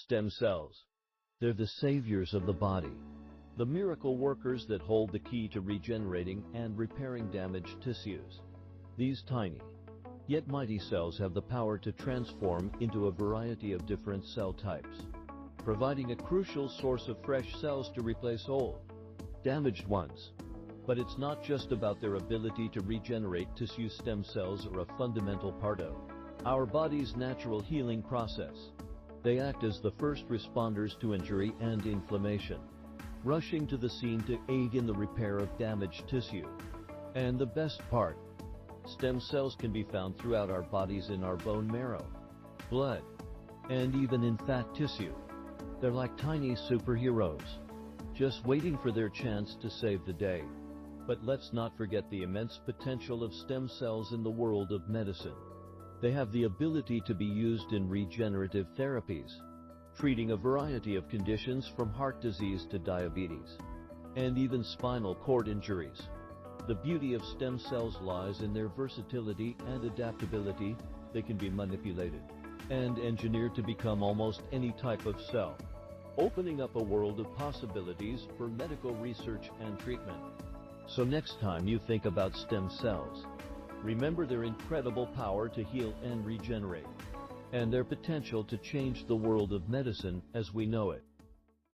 Stem cells. They're the saviors of the body, the miracle workers that hold the key to regenerating and repairing damaged tissues. These tiny, yet mighty cells have the power to transform into a variety of different cell types, providing a crucial source of fresh cells to replace old, damaged ones. But it's not just about their ability to regenerate tissue. Stem cells are a fundamental part of our body's natural healing process. They act as the first responders to injury and inflammation, rushing to the scene to aid in the repair of damaged tissue. And the best part, stem cells can be found throughout our bodies, in our bone marrow, blood, and even in fat tissue. They're like tiny superheroes, just waiting for their chance to save the day. But let's not forget the immense potential of stem cells in the world of medicine. They have the ability to be used in regenerative therapies, treating a variety of conditions from heart disease to diabetes, and even spinal cord injuries. The beauty of stem cells lies in their versatility and adaptability. They can be manipulated and engineered to become almost any type of cell, opening up a world of possibilities for medical research and treatment. So next time you think about stem cells, remember their incredible power to heal and regenerate, and their potential to change the world of medicine as we know it.